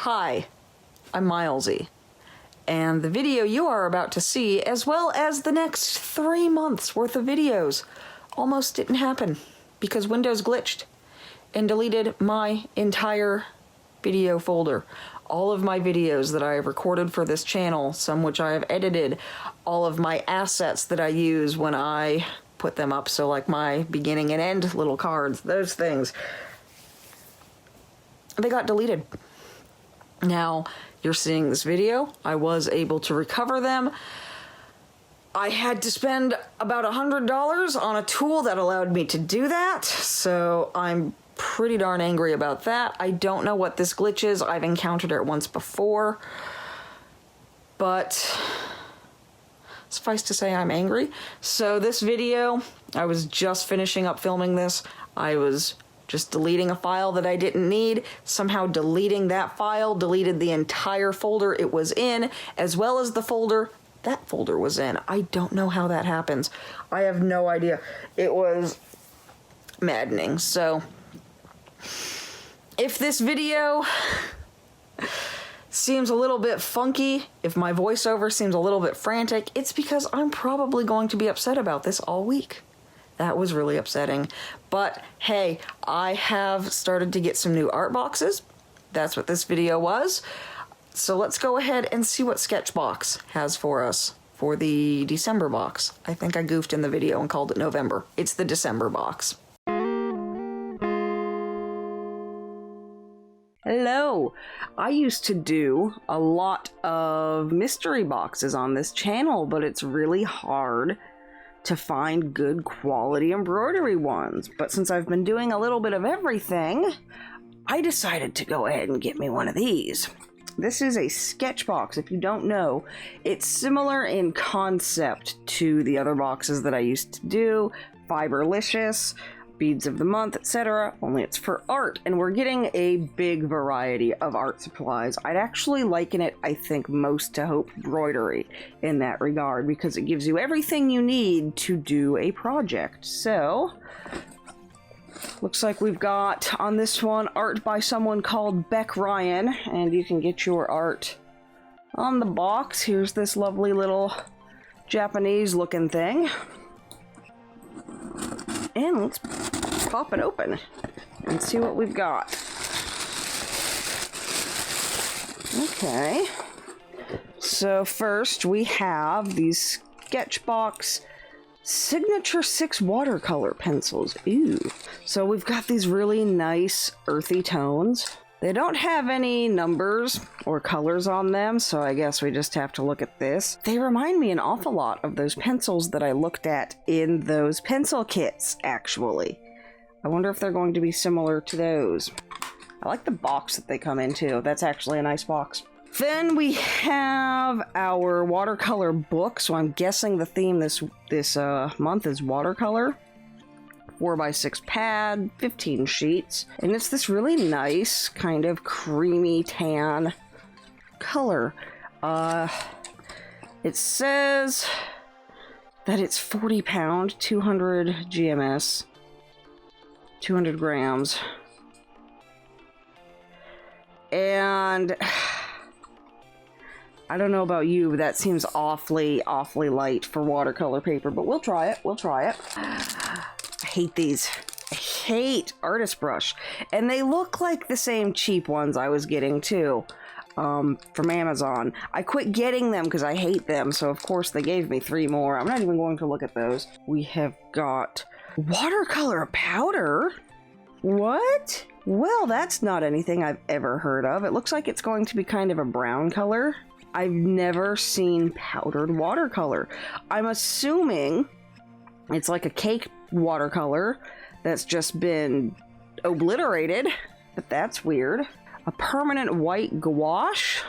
Hi, I'm Milesy, and the video you are about to see, as well as the next 3 months worth of videos, almost didn't happen because Windows glitched and deleted my entire video folder. All of my videos that I have recorded for this channel, some which I have edited, all of my assets that I use when I put them up, so like my beginning and end little cards, those things, they got deleted. Now, you're seeing this video. I was able to recover them. I had to spend about $100 on a tool that allowed me to do that, so I'm pretty darn angry about that. I don't know what this glitch is. I've encountered it once before, but suffice to say I'm angry. So this video, I was just finishing up filming this. I was just deleting a file that I didn't need. Somehow deleting that file deleted the entire folder it was in, as well as the folder that folder was in. I don't know how that happens. I have no idea. It was maddening. So if this video seems a little bit funky, if my voiceover seems a little bit frantic, it's because I'm probably going to be upset about this all week. That was really upsetting. But hey, I have started to get some new art boxes. That's what this video was. So let's go ahead and see what Sketchbox has for us for the December box. I think I goofed in the video and called it November. It's the December box. Hello! I used to do a lot of mystery boxes on this channel, but it's really hard to find good quality embroidery ones. But since I've been doing a little bit of everything, I decided to go ahead and get me one of these. This is a Sketchbox. If you don't know, it's similar in concept to the other boxes that I used to do, Fiberlicious, Beads of the Month, etc. Only it's for art, and we're getting a big variety of art supplies. I'd actually liken it, I think, most to Hope Embroidery in that regard, because it gives you everything you need to do a project. So, looks like we've got, on this one, art by someone called Beck Ryan, and you can get your art on the box. Here's this lovely little Japanese-looking thing. And let's pop it open and see what we've got. Okay. So first we have these Sketchbox Signature 6 watercolor pencils. Ooh. So we've got these really nice earthy tones. They don't have any numbers or colors on them, so I guess we just have to look at this. They remind me an awful lot of those pencils that I looked at in those pencil kits, actually. I wonder if they're going to be similar to those. I like the box that they come in, too. That's actually a nice box. Then we have our watercolor book, so I'm guessing the theme this month is watercolor. 4x6 pad, 15 sheets, and it's this really nice kind of creamy tan color. It says that it's 40 pound, 200 GMS, 200 grams, and I don't know about you, but that seems awfully light for watercolor paper, but we'll try it, I hate these. I hate artist brush. And they look like the same cheap ones I was getting too, from Amazon. I quit getting them because I hate them, so of course they gave me 3 more. I'm not even going to look at those. We have got watercolor powder. What? Well, that's not anything I've ever heard of. It looks like it's going to be kind of a brown color. I've never seen powdered watercolor. I'm assuming it's like a cake watercolor that's just been obliterated, but that's weird. A permanent white gouache.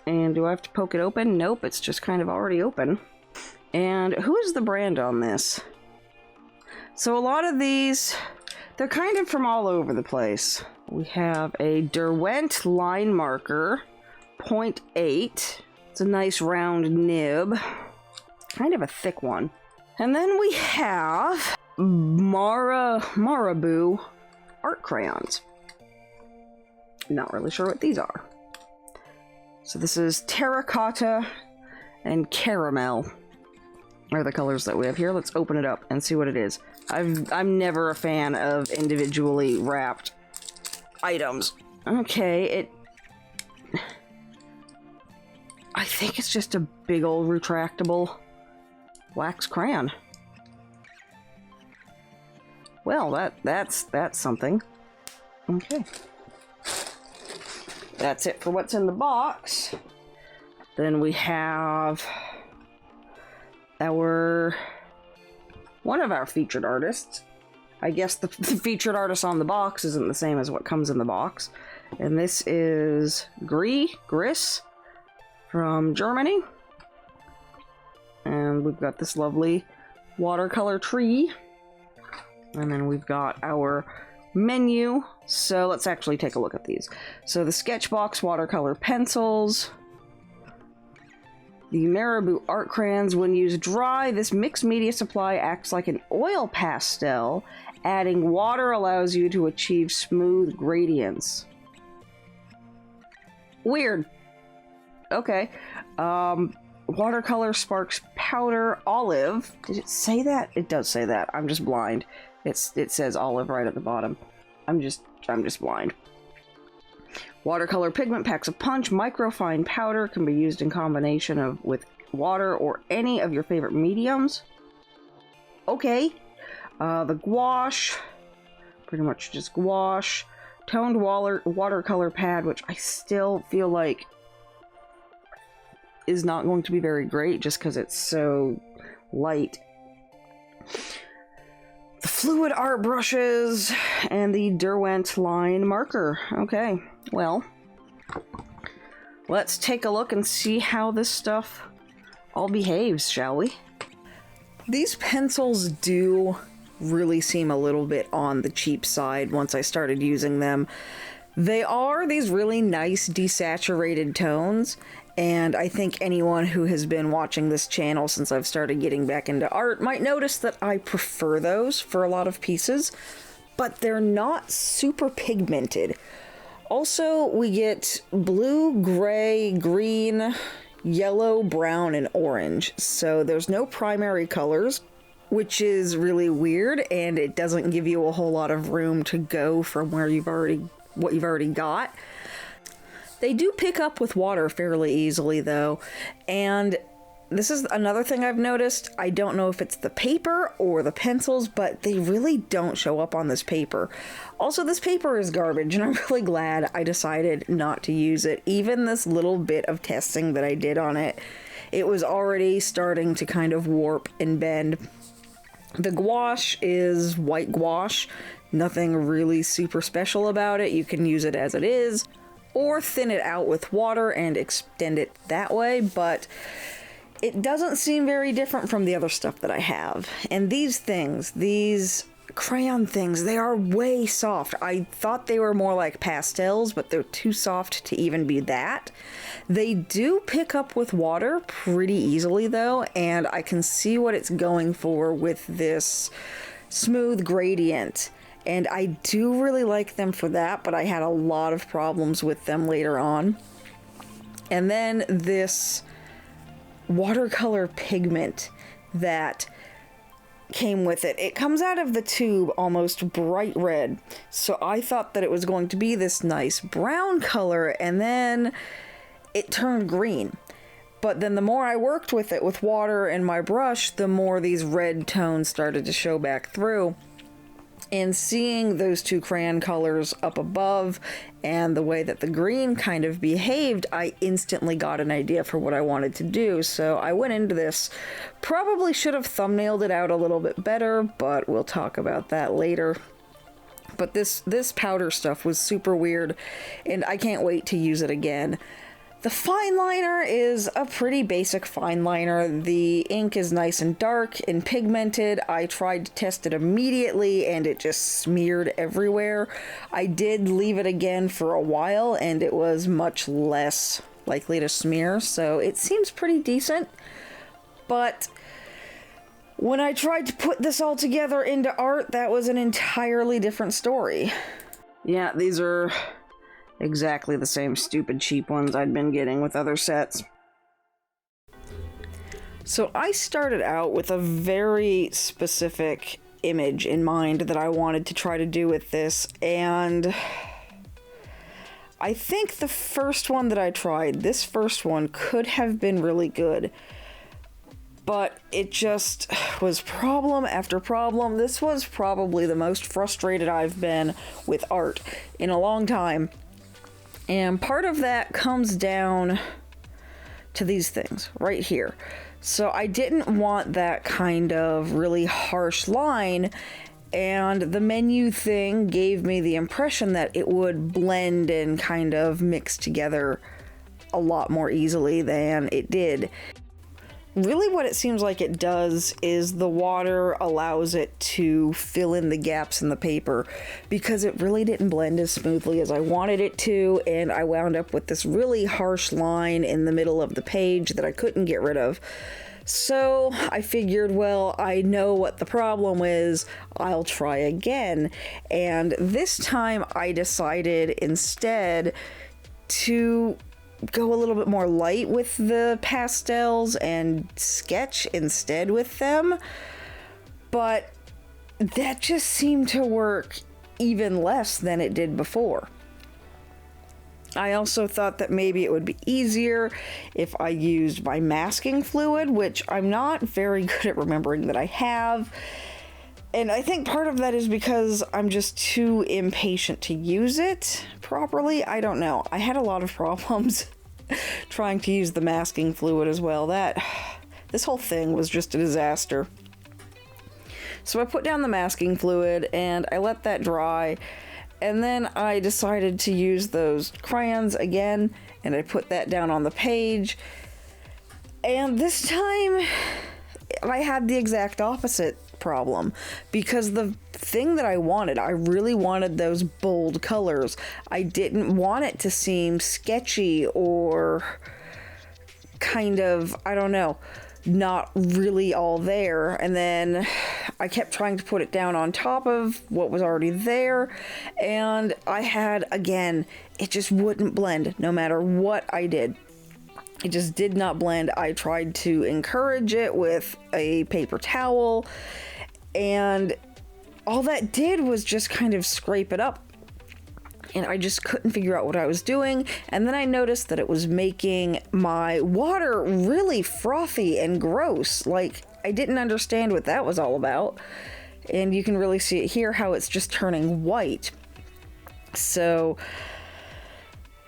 And do I have to poke it open? Nope, it's just kind of already open. And who is the brand on this? So a lot of these, they're kind of from all over the place. We have a Derwent line marker, 0.8. It's a nice round nib. Kind of a thick one. And then we have Marabou art crayons. Not really sure what these are. So this is terracotta and caramel are the colors that we have here. Let's open it up and see what it is. I'm never a fan of individually wrapped items. Okay, I think it's just a big old retractable wax crayon. Well, that's something. Okay. That's it for what's in the box. Then we have one of our featured artists. I guess the featured artist on the box isn't the same as what comes in the box. And this is Gris from Germany. And we've got this lovely watercolor tree. And then we've got our menu. So let's actually take a look at these. So the Sketchbox watercolor pencils. The Marabou art crayons. When used dry, this mixed media supply acts like an oil pastel. Adding water allows you to achieve smooth gradients. Weird. Okay. Watercolor Sparks Powder Olive. Did it say that? It does say that. I'm just blind. It says olive right at the bottom. I'm just blind. Watercolor Pigment packs a punch. Microfine powder can be used in combination with water or any of your favorite mediums. Okay. The gouache. Pretty much just gouache. Toned watercolor pad, which I still feel like is not going to be very great just because it's so light. The fluid art brushes and the Derwent line marker. Okay, well, let's take a look and see how this stuff all behaves, shall we? These pencils do really seem a little bit on the cheap side once I started using them. They are these really nice desaturated tones, and I think anyone who has been watching this channel since I've started getting back into art might notice that I prefer those for a lot of pieces, but they're not super pigmented. Also, we get blue, gray, green, yellow, brown, and orange, so there's no primary colors, which is really weird, and it doesn't give you a whole lot of room to go from what you've already got. They do pick up with water fairly easily, though, and this is another thing I've noticed. I don't know if it's the paper or the pencils, but they really don't show up on this paper. Also, this paper is garbage, and I'm really glad I decided not to use it. Even this little bit of testing that I did on it, it was already starting to kind of warp and bend. The gouache is white gouache. Nothing really super special about it. You can use it as it is, or thin it out with water and extend it that way, but it doesn't seem very different from the other stuff that I have. And these things, these crayon things, they are way soft. I thought they were more like pastels, but they're too soft to even be that. They do pick up with water pretty easily, though, and I can see what it's going for with this smooth gradient. And I do really like them for that, but I had a lot of problems with them later on. And then this watercolor pigment that came with it. It comes out of the tube almost bright red. So I thought that it was going to be this nice brown color, and then it turned green. But then the more I worked with it with water and my brush, the more these red tones started to show back through. And seeing those two crayon colors up above and the way that the green kind of behaved, I instantly got an idea for what I wanted to do. So I went into this. Probably should have thumbnailed it out a little bit better, but we'll talk about that later. But this powder stuff was super weird, and I can't wait to use it again. The Fineliner is a pretty basic Fineliner. The ink is nice and dark and pigmented. I tried to test it immediately and it just smeared everywhere. I did leave it again for a while and it was much less likely to smear, so it seems pretty decent. But when I tried to put this all together into art, that was an entirely different story. Yeah, these are exactly the same stupid cheap ones I'd been getting with other sets. So I started out with a very specific image in mind that I wanted to try to do with this, and I think the first one that I tried, this first one, could have been really good, but it just was problem after problem. This was probably the most frustrated I've been with art in a long time, and part of that comes down to these things right here. So I didn't want that kind of really harsh line, and the menu thing gave me the impression that it would blend and kind of mix together a lot more easily than it did. Really what it seems like it does is the water allows it to fill in the gaps in the paper, because it really didn't blend as smoothly as I wanted it to, and I wound up with this really harsh line in the middle of the page that I couldn't get rid of. So I figured, well, I know what the problem is, I'll try again. And this time I decided instead to go a little bit more light with the pastels and sketch instead with them, but that just seemed to work even less than it did before. I also thought that maybe it would be easier if I used my masking fluid, which I'm not very good at remembering that I have. And I think part of that is because I'm just too impatient to use it properly. I don't know. I had a lot of problems trying to use the masking fluid as well. This whole thing was just a disaster. So I put down the masking fluid and I let that dry. And then I decided to use those crayons again, and I put that down on the page. And this time I had the exact opposite problem, because the thing that I wanted, I really wanted those bold colors. I didn't want it to seem sketchy or kind of, I don't know, not really all there. And then I kept trying to put it down on top of what was already there, and I had, again, it just wouldn't blend no matter what I did. It just did not blend. I tried to encourage it with a paper towel, and all that did was just kind of scrape it up. And I just couldn't figure out what I was doing. And then I noticed that it was making my water really frothy and gross. Like, I didn't understand what that was all about. And you can really see it here, how it's just turning white. So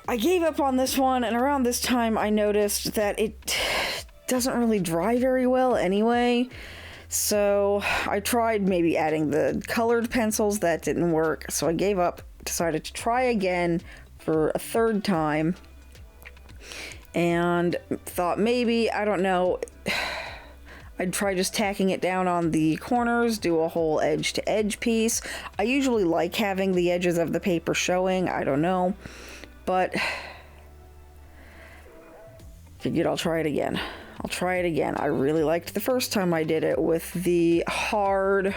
I gave up on this one, and around this time I noticed that it doesn't really dry very well anyway. So I tried maybe adding the colored pencils. That didn't work. So I gave up, decided to try again for a third time, and thought maybe, I don't know, I'd try just tacking it down on the corners, do a whole edge to edge piece. I usually like having the edges of the paper showing, I don't know, but figured I'll try it again. I really liked the first time I did it with the hard,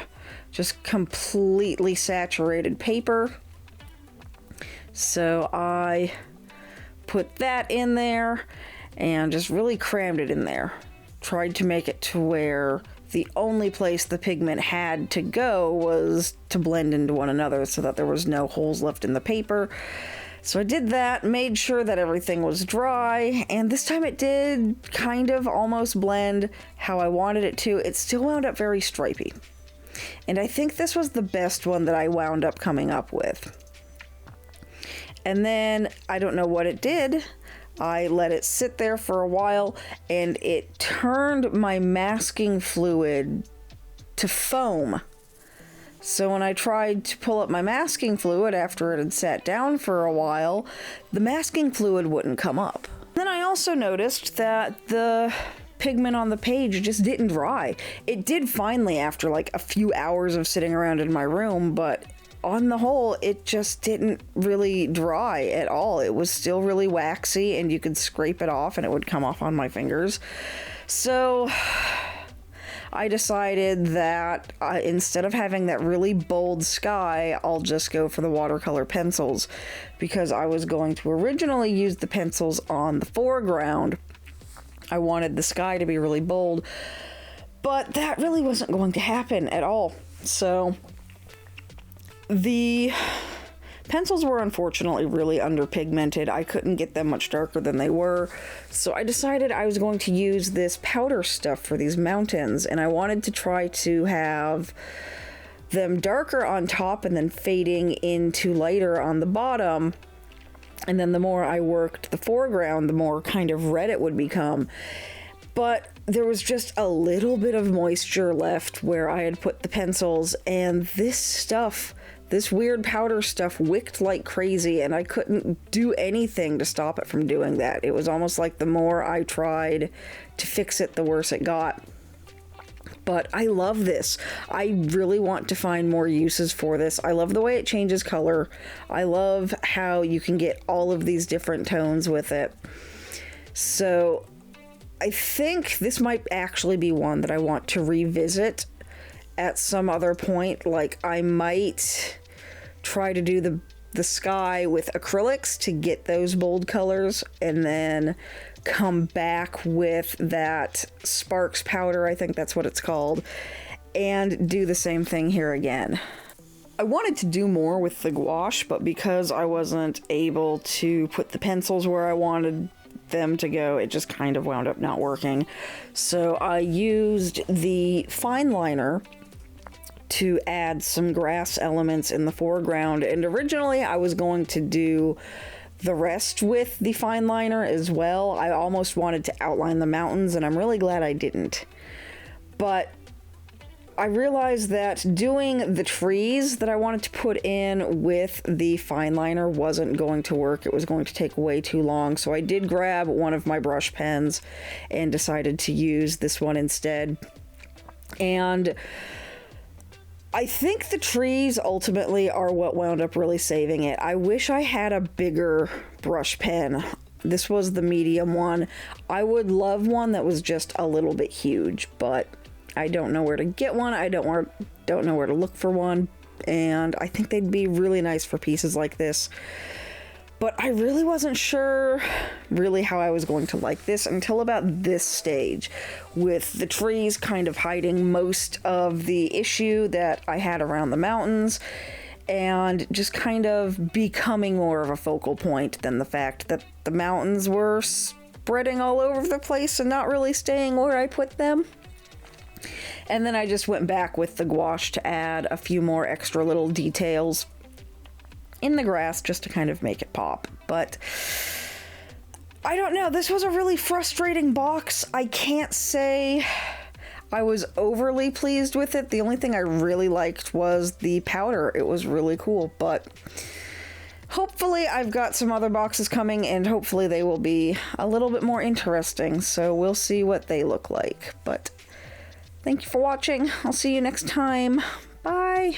just completely saturated paper. So I put that in there and just really crammed it in there. Tried to make it to where the only place the pigment had to go was to blend into one another, so that there was no holes left in the paper. So I did that, made sure that everything was dry, and this time it did kind of almost blend how I wanted it to. It still wound up very stripy. And I think this was the best one that I wound up coming up with. And then, I don't know what it did, I let it sit there for a while, and it turned my masking fluid to foam. So when I tried to pull up my masking fluid after it had sat down for a while, the masking fluid wouldn't come up. Then I also noticed that the pigment on the page just didn't dry. It did finally after like a few hours of sitting around in my room, but on the whole, it just didn't really dry at all. It was still really waxy, and you could scrape it off and it would come off on my fingers. So I decided that instead of having that really bold sky, I'll just go for the watercolor pencils, because I was going to originally use the pencils on the foreground. I wanted the sky to be really bold, but that really wasn't going to happen at all. So the pencils were unfortunately really underpigmented. I couldn't get them much darker than they were, so I decided I was going to use this powder stuff for these mountains, and I wanted to try to have them darker on top and then fading into lighter on the bottom. And then the more I worked the foreground, the more kind of red it would become. But there was just a little bit of moisture left where I had put the pencils, and this stuff, this weird powder stuff, wicked like crazy, and I couldn't do anything to stop it from doing that. It was almost like the more I tried to fix it, the worse it got. But I love this. I really want to find more uses for this. I love the way it changes color. I love how you can get all of these different tones with it. So I think this might actually be one that I want to revisit at some other point. Like, I might try to do the sky with acrylics to get those bold colors, and then come back with that Sparks powder, I think that's what it's called, and do the same thing here again. I wanted to do more with the gouache, but because I wasn't able to put the pencils where I wanted them to go, it just kind of wound up not working. So I used the Fineliner to add some grass elements in the foreground, and originally I was going to do the rest with the Fineliner as well. I almost wanted to outline the mountains, and I'm really glad I didn't. But I realized that doing the trees that I wanted to put in with the Fineliner wasn't going to work. It was going to take way too long. So I did grab one of my brush pens and decided to use this one instead. And I think the trees ultimately are what wound up really saving it. I wish I had a bigger brush pen. This was the medium one. I would love one that was just a little bit huge, but I don't know where to get one. I don't know where to look for one, and I think they'd be really nice for pieces like this. But I really wasn't sure really how I was going to like this until about this stage, with the trees kind of hiding most of the issue that I had around the mountains, and just kind of becoming more of a focal point than the fact that the mountains were spreading all over the place and not really staying where I put them. And then I just went back with the gouache to add a few more extra little details in the grass just to kind of make it pop. But I don't know, this was a really frustrating box. I can't say I was overly pleased with it. The only thing I really liked was the powder. It was really cool, but hopefully I've got some other boxes coming, and hopefully they will be a little bit more interesting, so we'll see what they look like. But thank you for watching. I'll see you next time. Bye!